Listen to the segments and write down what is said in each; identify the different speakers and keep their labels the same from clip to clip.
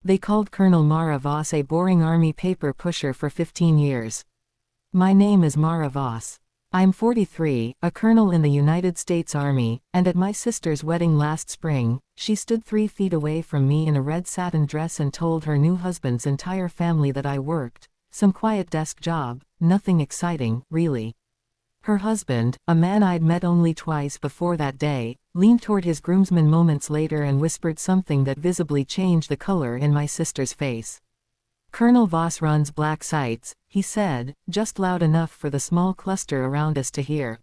Speaker 1: They called Colonel Mara Voss a boring army paper pusher for 15 years. My name is Mara Voss. I'm 43, a colonel in the United States Army, and at my sister's wedding last spring, she stood 3 feet away from me in a red satin dress and told her new husband's entire family that I worked some quiet desk job, nothing exciting, really. Her husband, a man I'd met only twice before that day, leaned toward his groomsman moments later and whispered something that visibly changed the color in my sister's face. "Colonel Voss runs black sites," he said, just loud enough for the small cluster around us to hear.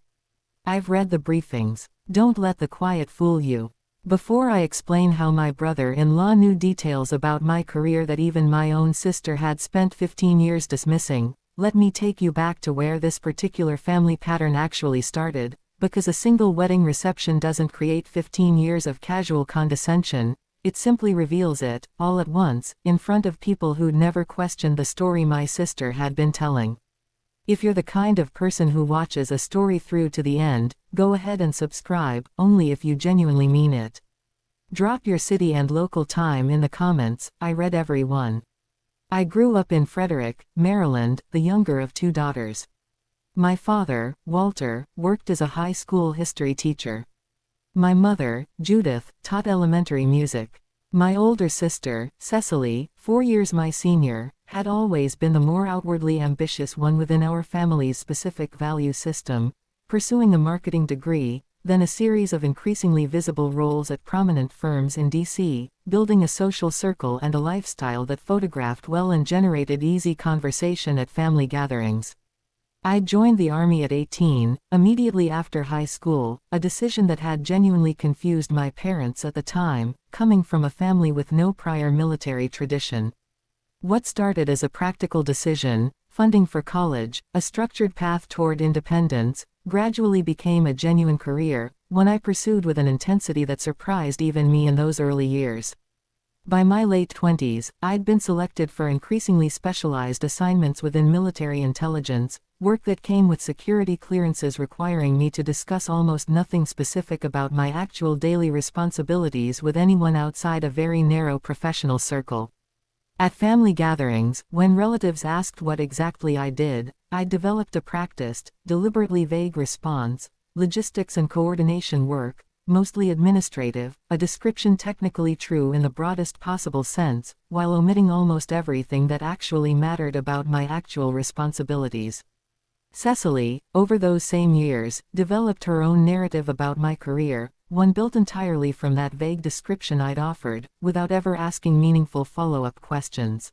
Speaker 1: "I've read the briefings. Don't let the quiet fool you." Before I explain how my brother-in-law knew details about my career that even my own sister had spent 15 years dismissing, let me take you back to where this particular family pattern actually started, because a single wedding reception doesn't create 15 years of casual condescension, it simply reveals it, all at once, in front of people who'd never questioned the story my sister had been telling. If you're the kind of person who watches a story through to the end, go ahead and subscribe, only if you genuinely mean it. Drop your city and local time in the comments, I read every one. I grew up in Frederick, Maryland, the younger of 2 daughters. My father, Walter, worked as a high school history teacher. My mother, Judith, taught elementary music. My older sister, Cecily, 4 years my senior, had always been the more outwardly ambitious one within our family's specific value system, pursuing a marketing degree, then a series of increasingly visible roles at prominent firms in D.C., building a social circle and a lifestyle that photographed well and generated easy conversation at family gatherings. I joined the Army at 18, immediately after high school, a decision that had genuinely confused my parents at the time, coming from a family with no prior military tradition. What started as a practical decision, funding for college, a structured path toward independence, gradually became a genuine career, one I pursued with an intensity that surprised even me in those early years. By my late 20s, I'd been selected for increasingly specialized assignments within military intelligence, work that came with security clearances requiring me to discuss almost nothing specific about my actual daily responsibilities with anyone outside a very narrow professional circle. At family gatherings, when relatives asked what exactly I did, I developed a practiced, deliberately vague response: logistics and coordination work, mostly administrative, a description technically true in the broadest possible sense, while omitting almost everything that actually mattered about my actual responsibilities. Cecily, over those same years, developed her own narrative about my career, one built entirely from that vague description I'd offered, without ever asking meaningful follow-up questions.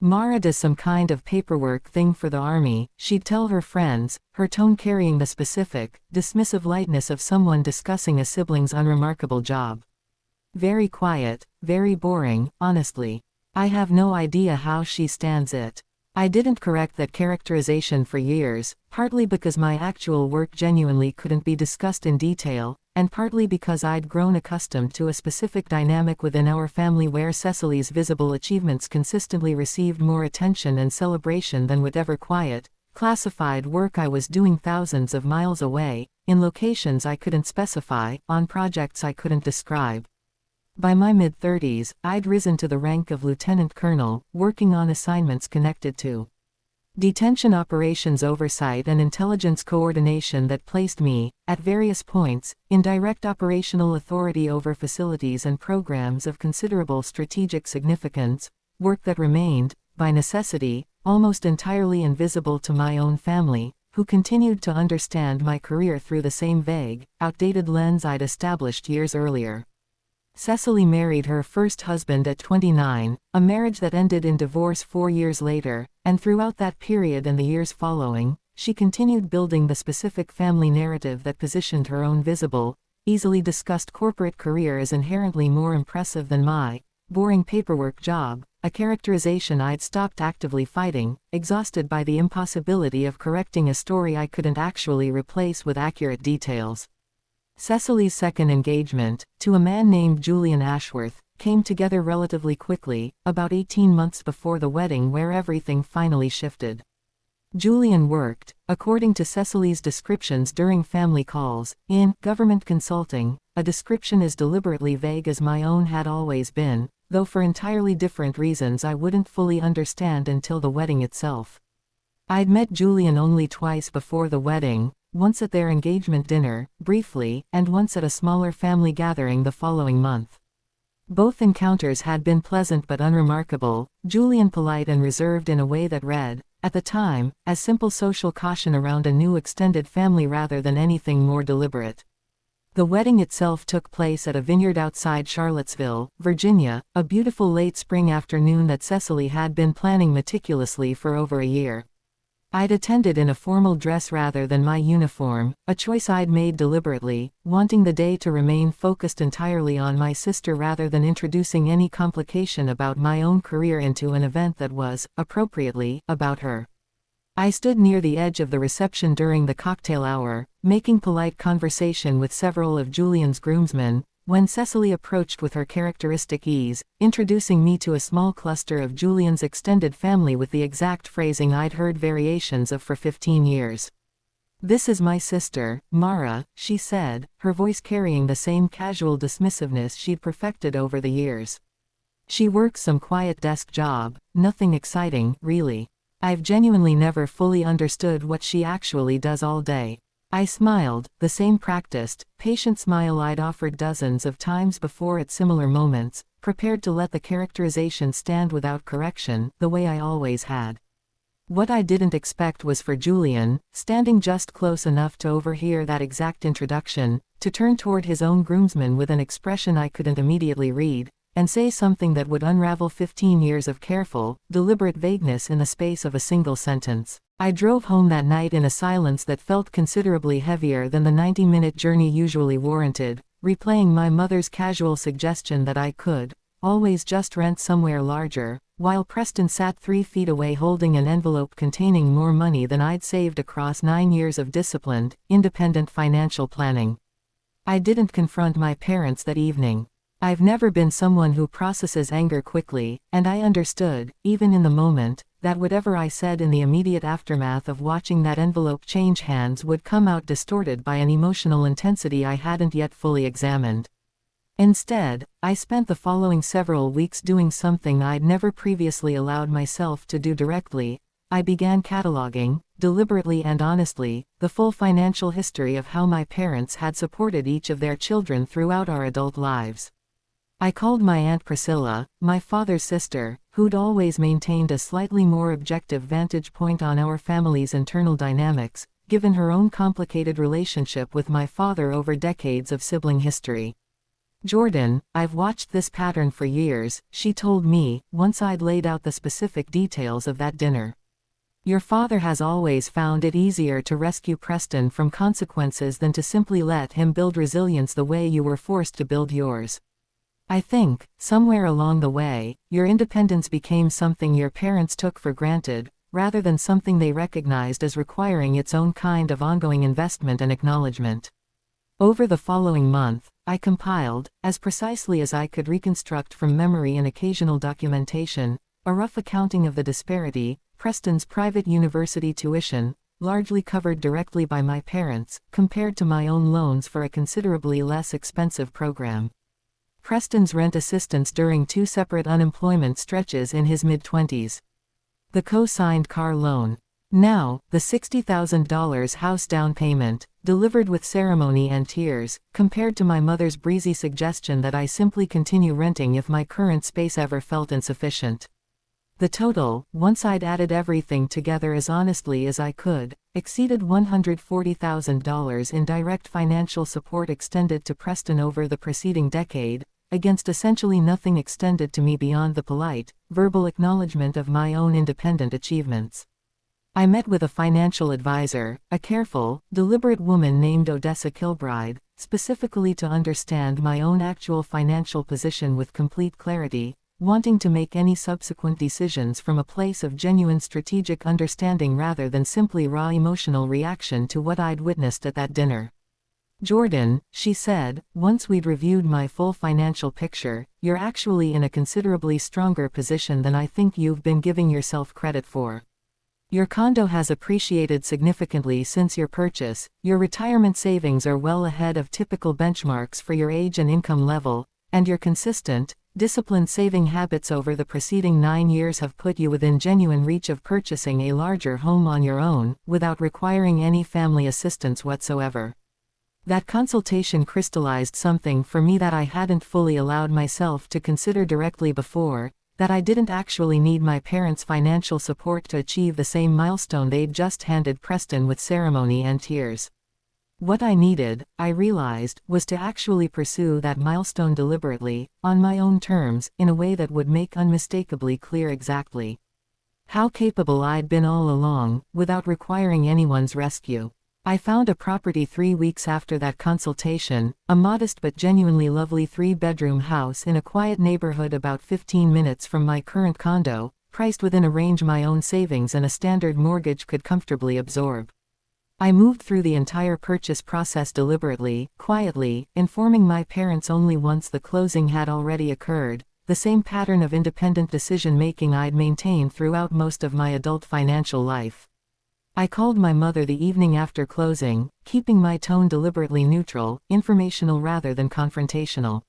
Speaker 1: "Mara does some kind of paperwork thing for the Army," she'd tell her friends, her tone carrying the specific, dismissive lightness of someone discussing a sibling's unremarkable job. "Very quiet, very boring, honestly. I have no idea how she stands it." I didn't correct that characterization for years, partly because my actual work genuinely couldn't be discussed in detail, and partly because I'd grown accustomed to a specific dynamic within our family where Cecily's visible achievements consistently received more attention and celebration than whatever quiet, classified work I was doing thousands of miles away, in locations I couldn't specify, on projects I couldn't describe. By my mid-30s, I'd risen to the rank of lieutenant colonel, working on assignments connected to detention operations oversight and intelligence coordination that placed me, at various points, in direct operational authority over facilities and programs of considerable strategic significance, work that remained, by necessity, almost entirely invisible to my own family, who continued to understand my career through the same vague, outdated lens I'd established years earlier. Cecily married her first husband at 29, a marriage that ended in divorce 4 years later, and throughout that period and the years following, she continued building the specific family narrative that positioned her own visible, easily discussed corporate career as inherently more impressive than my boring paperwork job, a characterization I'd stopped actively fighting, exhausted by the impossibility of correcting a story I couldn't actually replace with accurate details. Cecily's second engagement, to a man named Julian Ashworth, came together relatively quickly, about 18 months before the wedding where everything finally shifted. Julian worked, according to Cecily's descriptions during family calls, in government consulting, a description as deliberately vague as my own had always been, though for entirely different reasons I wouldn't fully understand until the wedding itself. I'd met Julian only twice before the wedding, once at their engagement dinner, briefly, and once at a smaller family gathering the following month. Both encounters had been pleasant but unremarkable, Julian polite and reserved in a way that read, at the time, as simple social caution around a new extended family rather than anything more deliberate. The wedding itself took place at a vineyard outside Charlottesville, Virginia, a beautiful late spring afternoon that Cecily had been planning meticulously for over a year. I'd attended in a formal dress rather than my uniform, a choice I'd made deliberately, wanting the day to remain focused entirely on my sister rather than introducing any complication about my own career into an event that was, appropriately, about her. I stood near the edge of the reception during the cocktail hour, making polite conversation with several of Julian's groomsmen, when Cecily approached with her characteristic ease, introducing me to a small cluster of Julian's extended family with the exact phrasing I'd heard variations of for 15 years. "This is my sister, Mara," she said, her voice carrying the same casual dismissiveness she'd perfected over the years. "She works some quiet desk job, nothing exciting, really. I've genuinely never fully understood what she actually does all day." I smiled, the same practiced, patient smile I'd offered dozens of times before at similar moments, prepared to let the characterization stand without correction, the way I always had. What I didn't expect was for Julian, standing just close enough to overhear that exact introduction, to turn toward his own groomsmen with an expression I couldn't immediately read, and say something that would unravel 15 years of careful, deliberate vagueness in the space of a single sentence. I drove home that night in a silence that felt considerably heavier than the 90-minute journey usually warranted, replaying my mother's casual suggestion that I could, always just rent somewhere larger, while Preston sat 3 feet away holding an envelope containing more money than I'd saved across 9 years of disciplined, independent financial planning. I didn't confront my parents that evening. I've never been someone who processes anger quickly, and I understood, even in the moment, that whatever I said in the immediate aftermath of watching that envelope change hands would come out distorted by an emotional intensity I hadn't yet fully examined. Instead, I spent the following several weeks doing something I'd never previously allowed myself to do directly. I began cataloging, deliberately and honestly, the full financial history of how my parents had supported each of their children throughout our adult lives. I called my Aunt Priscilla, my father's sister, who'd always maintained a slightly more objective vantage point on our family's internal dynamics, given her own complicated relationship with my father over decades of sibling history. "Jordan, I've watched this pattern for years," she told me, once I'd laid out the specific details of that dinner. "Your father has always found it easier to rescue Preston from consequences than to simply let him build resilience the way you were forced to build yours. I think, somewhere along the way, your independence became something your parents took for granted, rather than something they recognized as requiring its own kind of ongoing investment and acknowledgement." Over the following month, I compiled, as precisely as I could reconstruct from memory and occasional documentation, a rough accounting of the disparity. Preston's private university tuition, largely covered directly by my parents, compared to my own loans for a considerably less expensive program. Preston's rent assistance during 2 separate unemployment stretches in his mid-20s. The co-signed car loan. Now, the $60,000 house down payment, delivered with ceremony and tears, compared to my mother's breezy suggestion that I simply continue renting if my current space ever felt insufficient. The total, once I'd added everything together as honestly as I could, exceeded $140,000 in direct financial support extended to Preston over the preceding decade, against essentially nothing extended to me beyond the polite, verbal acknowledgement of my own independent achievements. I met with a financial advisor, a careful, deliberate woman named Odessa Kilbride, specifically to understand my own actual financial position with complete clarity, wanting to make any subsequent decisions from a place of genuine strategic understanding rather than simply raw emotional reaction to what I'd witnessed at that dinner. "Jordan," she said, once we'd reviewed my full financial picture, "you're actually in a considerably stronger position than I think you've been giving yourself credit for. Your condo has appreciated significantly since your purchase, your retirement savings are well ahead of typical benchmarks for your age and income level, and your consistent, disciplined saving habits over the preceding 9 years have put you within genuine reach of purchasing a larger home on your own, without requiring any family assistance whatsoever. That consultation crystallized something for me that I hadn't fully allowed myself to consider directly before, that I didn't actually need my parents' financial support to achieve the same milestone they'd just handed Preston with ceremony and tears. What I needed, I realized, was to actually pursue that milestone deliberately, on my own terms, in a way that would make unmistakably clear exactly how capable I'd been all along, without requiring anyone's rescue. I found a property 3 weeks after that consultation, a modest but genuinely lovely 3-bedroom house in a quiet neighborhood about 15 minutes from my current condo, priced within a range my own savings and a standard mortgage could comfortably absorb. I moved through the entire purchase process deliberately, quietly, informing my parents only once the closing had already occurred, the same pattern of independent decision-making I'd maintained throughout most of my adult financial life. I called my mother the evening after closing, keeping my tone deliberately neutral, informational rather than confrontational.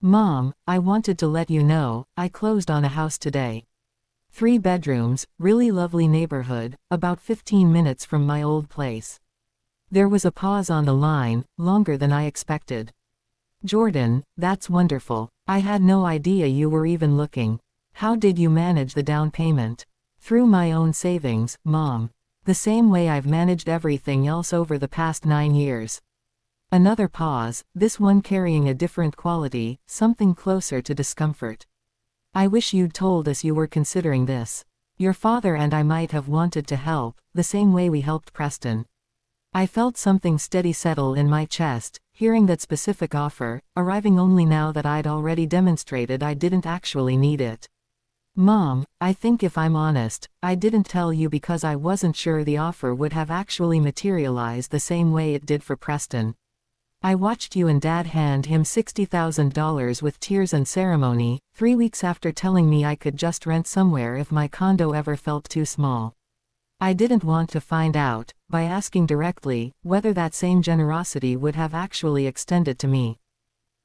Speaker 1: "Mom, I wanted to let you know, I closed on a house today. 3 bedrooms, really lovely neighborhood, about 15 minutes from my old place." There was a pause on the line, longer than I expected. "Jordan, that's wonderful. I had no idea you were even looking. How did you manage the down payment?" "Through my own savings, Mom. The same way I've managed everything else over the past 9 years." Another pause, this one carrying a different quality, something closer to discomfort. "I wish you'd told us you were considering this. Your father and I might have wanted to help, the same way we helped Preston." I felt something steady settle in my chest, hearing that specific offer, arriving only now that I'd already demonstrated I didn't actually need it. "Mom, I think if I'm honest, I didn't tell you because I wasn't sure the offer would have actually materialized the same way it did for Preston. I watched you and Dad hand him $60,000 with tears and ceremony, 3 weeks after telling me I could just rent somewhere if my condo ever felt too small. I didn't want to find out, by asking directly, whether that same generosity would have actually extended to me."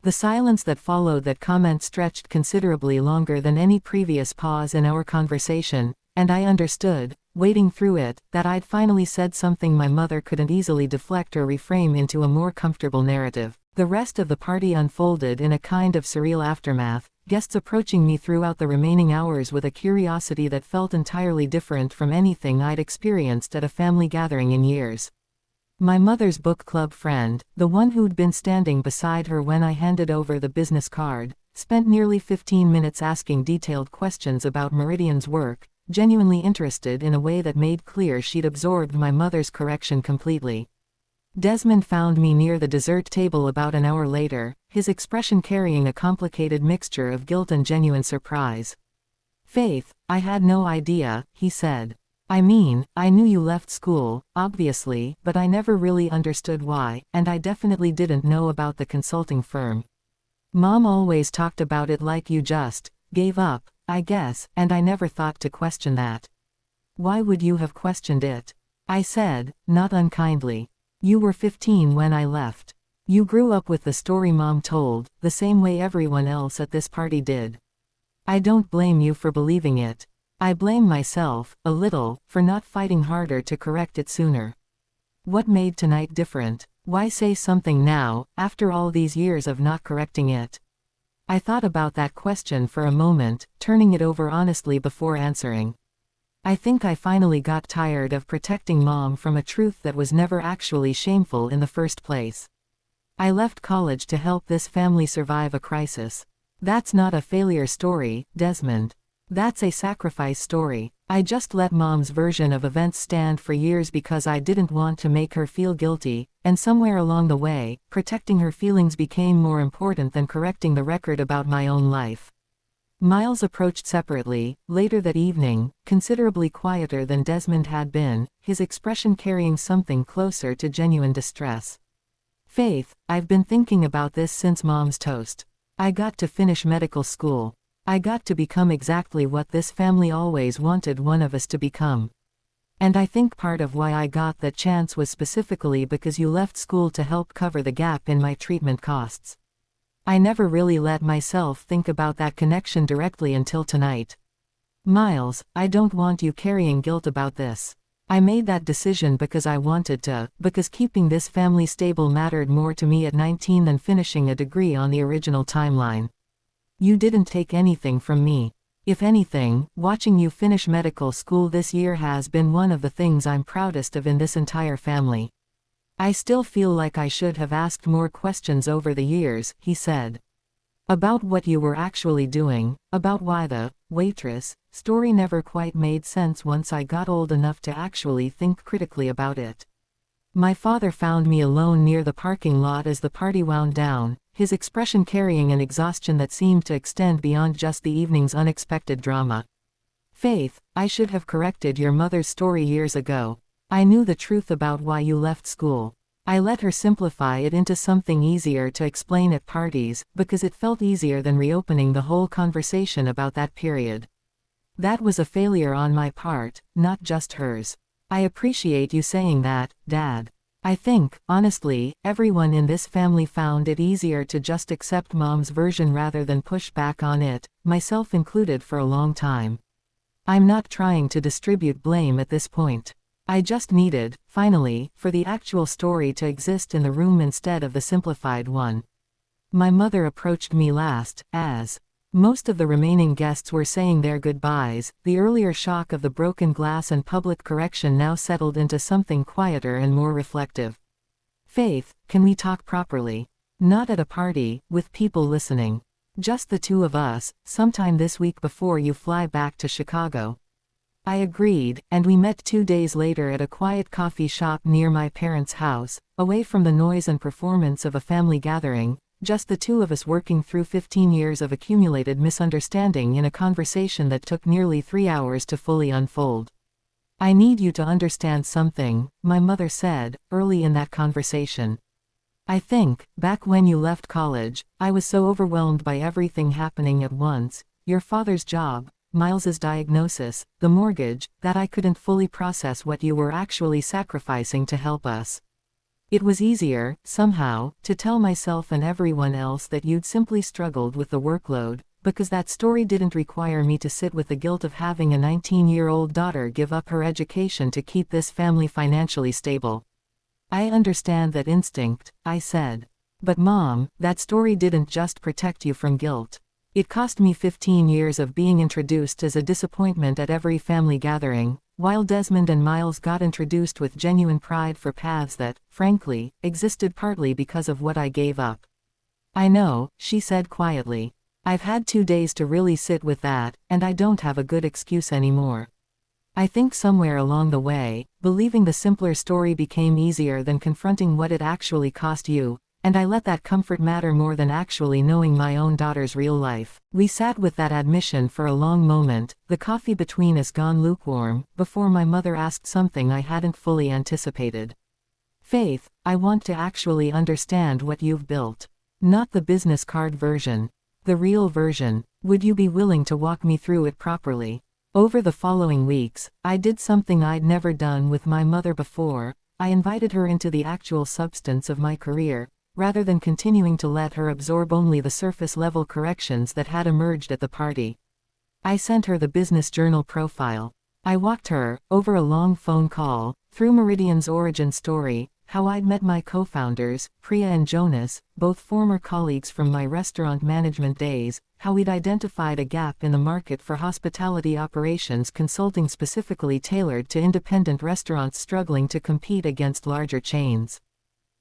Speaker 1: The silence that followed that comment stretched considerably longer than any previous pause in our conversation, and I understood, wading through it, that I'd finally said something my mother couldn't easily deflect or reframe into a more comfortable narrative. The rest of the party unfolded in a kind of surreal aftermath, guests approaching me throughout the remaining hours with a curiosity that felt entirely different from anything I'd experienced at a family gathering in years. My mother's book club friend, the one who'd been standing beside her when I handed over the business card, spent nearly 15 minutes asking detailed questions about Meridian's work, genuinely interested in a way that made clear she'd absorbed my mother's correction completely. Desmond found me near the dessert table about an hour later, his expression carrying a complicated mixture of guilt and genuine surprise. "Faith, I had no idea," he said. "I mean, I knew you left school, obviously, but I never really understood why, and I definitely didn't know about the consulting firm. Mom always talked about it like you just gave up, I guess, and I never thought to question that." "Why would you have questioned it?" I said, not unkindly. "You were 15 when I left. You grew up with the story Mom told, the same way everyone else at this party did. I don't blame you for believing it. I blame myself, a little, for not fighting harder to correct it sooner. What made tonight different? Why say something now, after all these years of not correcting it?" I thought about that question for a moment, turning it over honestly before answering. I think I finally got tired of protecting Mom from a truth that was never actually shameful in the first place. I left college to help this family survive a crisis. That's not a failure story, Desmond. That's a sacrifice story. I just let Mom's version of events stand for years because I didn't want to make her feel guilty, and somewhere along the way, protecting her feelings became more important than correcting the record about my own life. Miles approached separately, later that evening, considerably quieter than Desmond had been, his expression carrying something closer to genuine distress. "Faith, I've been thinking about this since Mom's toast. I got to finish medical school. I got to become exactly what this family always wanted one of us to become. And I think part of why I got that chance was specifically because you left school to help cover the gap in my treatment costs. I never really let myself think about that connection directly until tonight. Miles, I don't want you carrying guilt about this. I made that decision because I wanted to, because keeping this family stable mattered more to me at 19 than finishing a degree on the original timeline. You didn't take anything from me. If anything, watching you finish medical school this year has been one of the things I'm proudest of in this entire family. I still feel like I should have asked more questions over the years, he said. About what you were actually doing, about why the waitress story never quite made sense once I got old enough to actually think critically about it. My father found me alone near the parking lot as the party wound down, his expression carrying an exhaustion that seemed to extend beyond just the evening's unexpected drama. Faith, I should have corrected your mother's story years ago. I knew the truth about why you left school. I let her simplify it into something easier to explain at parties, because it felt easier than reopening the whole conversation about that period. That was a failure on my part, not just hers. I appreciate you saying that, Dad. I think, honestly, everyone in this family found it easier to just accept Mom's version rather than push back on it, myself included for a long time. I'm not trying to distribute blame at this point. I just needed, finally, for the actual story to exist in the room instead of the simplified one. My mother approached me last, as most of the remaining guests were saying their goodbyes. The earlier shock of the broken glass and public correction now settled into something quieter and more reflective. Faith, can we talk properly? Not at a party, with people listening. Just the two of us, sometime this week before you fly back to Chicago. I agreed, and we met 2 days later at a quiet coffee shop near my parents' house, away from the noise and performance of a family gathering, just the two of us working through 15 years of accumulated misunderstanding in a conversation that took nearly 3 hours to fully unfold. I need you to understand something, my mother said, early in that conversation. I think, back when you left college, I was so overwhelmed by everything happening at once, your father's job, Miles's diagnosis, the mortgage, that I couldn't fully process what you were actually sacrificing to help us. It was easier, somehow, to tell myself and everyone else that you'd simply struggled with the workload, because that story didn't require me to sit with the guilt of having a 19-year-old daughter give up her education to keep this family financially stable. I understand that instinct, I said. But Mom, that story didn't just protect you from guilt. It cost me 15 years of being introduced as a disappointment at every family gathering, while Desmond and Miles got introduced with genuine pride for paths that, frankly, existed partly because of what I gave up. I know, she said quietly. I've had 2 days to really sit with that, and I don't have a good excuse anymore. I think somewhere along the way, believing the simpler story became easier than confronting what it actually cost you, and I let that comfort matter more than actually knowing my own daughter's real life. We sat with that admission for a long moment, the coffee between us gone lukewarm, before my mother asked something I hadn't fully anticipated. Faith, I want to actually understand what you've built. Not the business card version. The real version. Would you be willing to walk me through it properly? Over the following weeks, I did something I'd never done with my mother before. I invited her into the actual substance of my career, rather than continuing to let her absorb only the surface-level corrections that had emerged at the party. I sent her the business journal profile. I walked her, over a long phone call, through Meridian's origin story, how I'd met my co-founders, Priya and Jonas, both former colleagues from my restaurant management days, how we'd identified a gap in the market for hospitality operations consulting specifically tailored to independent restaurants struggling to compete against larger chains.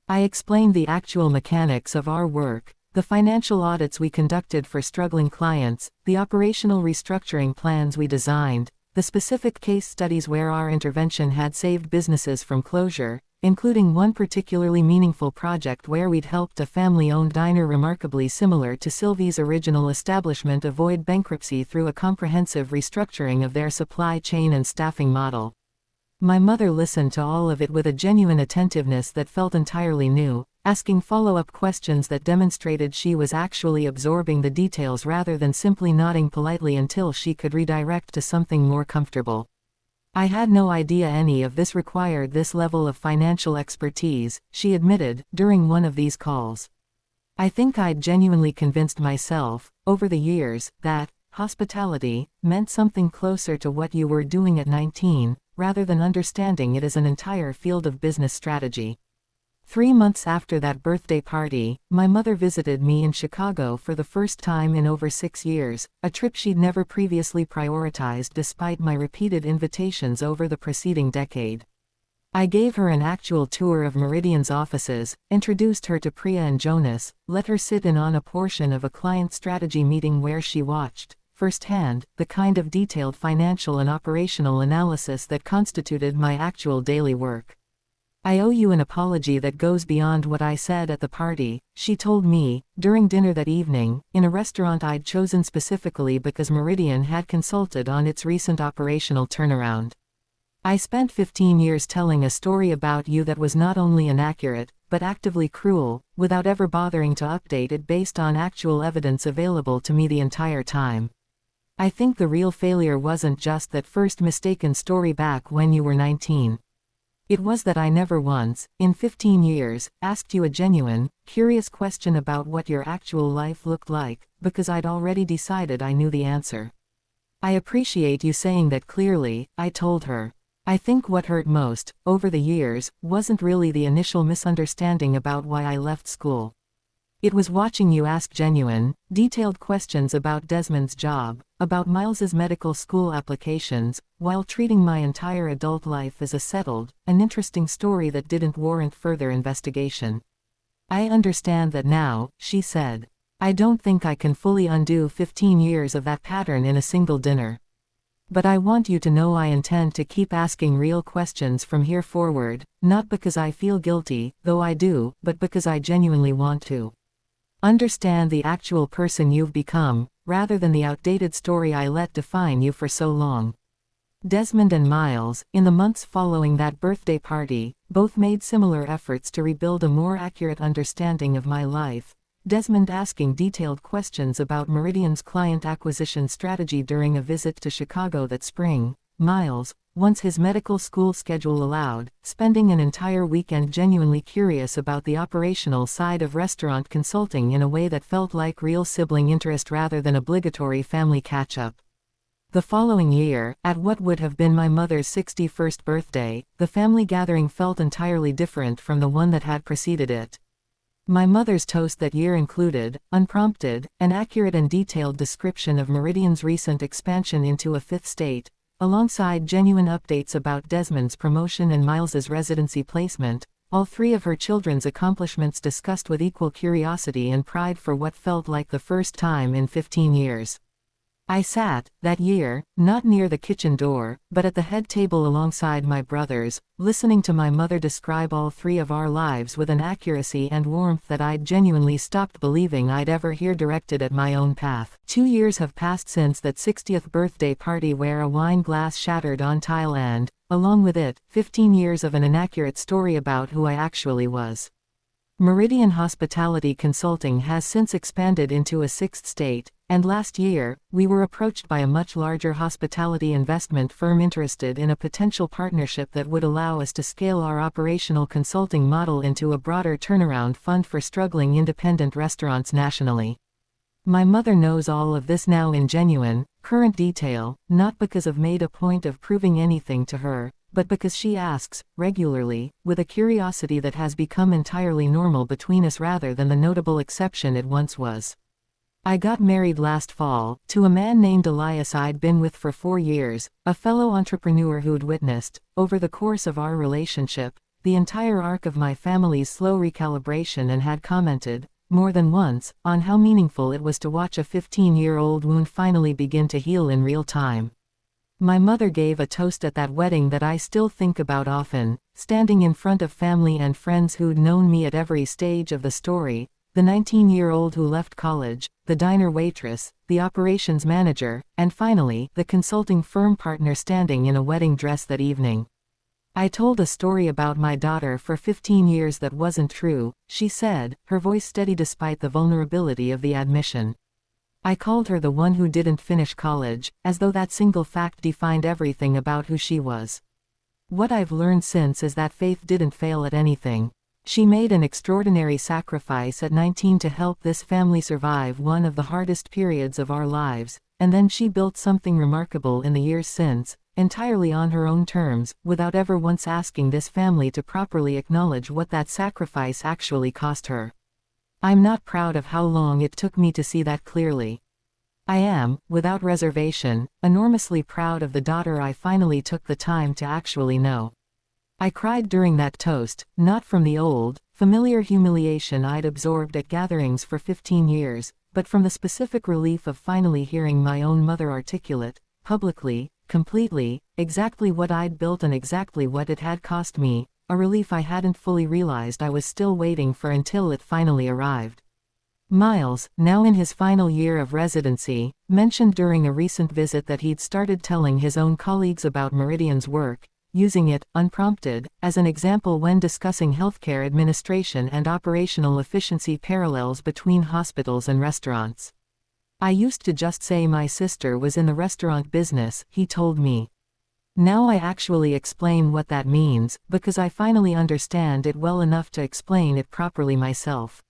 Speaker 1: I explained the actual mechanics of our work, the financial audits we conducted for struggling clients, the operational restructuring plans we designed, the specific case studies where our intervention had saved businesses from closure, including one particularly meaningful project where we'd helped a family-owned diner remarkably similar to Sylvie's original establishment avoid bankruptcy through a comprehensive restructuring of their supply chain and staffing model. My mother listened to all of it with a genuine attentiveness that felt entirely new, asking follow-up questions that demonstrated she was actually absorbing the details rather than simply nodding politely until she could redirect to something more comfortable. I had no idea any of this required this level of financial expertise, she admitted, during one of these calls. I think I'd genuinely convinced myself, over the years, that hospitality meant something closer to what you were doing at 19, rather than understanding it as an entire field of business strategy. 3 months after that birthday party, my mother visited me in Chicago for the first time in over 6 years, a trip she'd never previously prioritized despite my repeated invitations over the preceding decade. I gave her an actual tour of Meridian's offices, introduced her to Priya and Jonas, let her sit in on a portion of a client strategy meeting where she watched, firsthand, the kind of detailed financial and operational analysis that constituted my actual daily work. I owe you an apology that goes beyond what I said at the party, she told me, during dinner that evening, in a restaurant I'd chosen specifically because Meridian had consulted on its recent operational turnaround. I spent 15 years telling a story about you that was not only inaccurate, but actively cruel, without ever bothering to update it based on actual evidence available to me the entire time. I think the real failure wasn't just that first mistaken story back when you were 19. It was that I never once, in 15 years, asked you a genuine, curious question about what your actual life looked like, because I'd already decided I knew the answer. I appreciate you saying that clearly, I told her. I think what hurt most, over the years, wasn't really the initial misunderstanding about why I left school. It was watching you ask genuine, detailed questions about Desmond's job, about Miles's medical school applications, while treating my entire adult life as a settled, an interesting story that didn't warrant further investigation. I understand that now, she said. I don't think I can fully undo 15 years of that pattern in a single dinner. But I want you to know I intend to keep asking real questions from here forward, not because I feel guilty, though I do, but because I genuinely want to understand the actual person you've become, rather than the outdated story I let define you for so long. Desmond and Miles, in the months following that birthday party, both made similar efforts to rebuild a more accurate understanding of my life, Desmond asking detailed questions about Meridian's client acquisition strategy during a visit to Chicago that spring, Miles, once his medical school schedule allowed, spending an entire weekend genuinely curious about the operational side of restaurant consulting in a way that felt like real sibling interest rather than obligatory family catch-up. The following year, at what would have been my mother's 61st birthday, the family gathering felt entirely different from the one that had preceded it. My mother's toast that year included, unprompted, an accurate and detailed description of Meridian's recent expansion into a fifth state, alongside genuine updates about Desmond's promotion and Miles's residency placement, all three of her children's accomplishments discussed with equal curiosity and pride for what felt like the first time in 15 years. I sat, that year, not near the kitchen door, but at the head table alongside my brothers, listening to my mother describe all three of our lives with an accuracy and warmth that I'd genuinely stopped believing I'd ever hear directed at my own path. 2 years have passed since that 60th birthday party where a wine glass shattered on tile and, along with it, 15 years of an inaccurate story about who I actually was. Meridian Hospitality Consulting has since expanded into a sixth state, and last year, we were approached by a much larger hospitality investment firm interested in a potential partnership that would allow us to scale our operational consulting model into a broader turnaround fund for struggling independent restaurants nationally. My mother knows all of this now in genuine, current detail, not because I've made a point of proving anything to her, but because she asks, regularly, with a curiosity that has become entirely normal between us rather than the notable exception it once was. I got married last fall, to a man named Elias I'd been with for 4 years, a fellow entrepreneur who'd witnessed, over the course of our relationship, the entire arc of my family's slow recalibration and had commented, more than once, on how meaningful it was to watch a 15-year-old wound finally begin to heal in real time. My mother gave a toast at that wedding that I still think about often, standing in front of family and friends who'd known me at every stage of the story, the 19-year-old who left college, the diner waitress, the operations manager, and finally, the consulting firm partner standing in a wedding dress that evening. I told a story about my daughter for 15 years that wasn't true, she said, her voice steady despite the vulnerability of the admission. I called her the one who didn't finish college, as though that single fact defined everything about who she was. What I've learned since is that Faith didn't fail at anything. She made an extraordinary sacrifice at 19 to help this family survive one of the hardest periods of our lives, and then she built something remarkable in the years since, entirely on her own terms, without ever once asking this family to properly acknowledge what that sacrifice actually cost her. I'm not proud of how long it took me to see that clearly. I am, without reservation, enormously proud of the daughter I finally took the time to actually know. I cried during that toast, not from the old, familiar humiliation I'd absorbed at gatherings for 15 years, but from the specific relief of finally hearing my own mother articulate, publicly, completely, exactly what I'd built and exactly what it had cost me, a relief I hadn't fully realized I was still waiting for until it finally arrived. Miles, now in his final year of residency, mentioned during a recent visit that he'd started telling his own colleagues about Meridian's work, using it, unprompted, as an example when discussing healthcare administration and operational efficiency parallels between hospitals and restaurants. I used to just say my sister was in the restaurant business, he told me. Now I actually explain what that means, because I finally understand it well enough to explain it properly myself.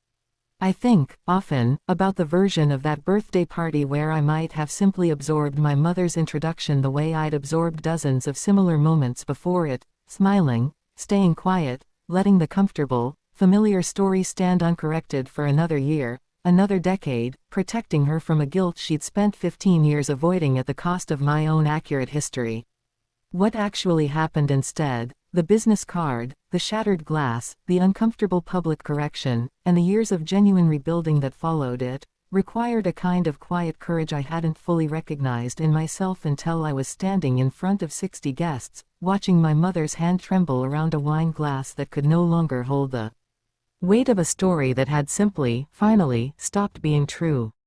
Speaker 1: I think, often, about the version of that birthday party where I might have simply absorbed my mother's introduction the way I'd absorbed dozens of similar moments before it, smiling, staying quiet, letting the comfortable, familiar story stand uncorrected for another year, another decade, protecting her from a guilt she'd spent 15 years avoiding at the cost of my own accurate history. What actually happened instead, the business card, the shattered glass, the uncomfortable public correction, and the years of genuine rebuilding that followed it, required a kind of quiet courage I hadn't fully recognized in myself until I was standing in front of 60 guests, watching my mother's hand tremble around a wine glass that could no longer hold the weight of a story that had simply, finally, stopped being true.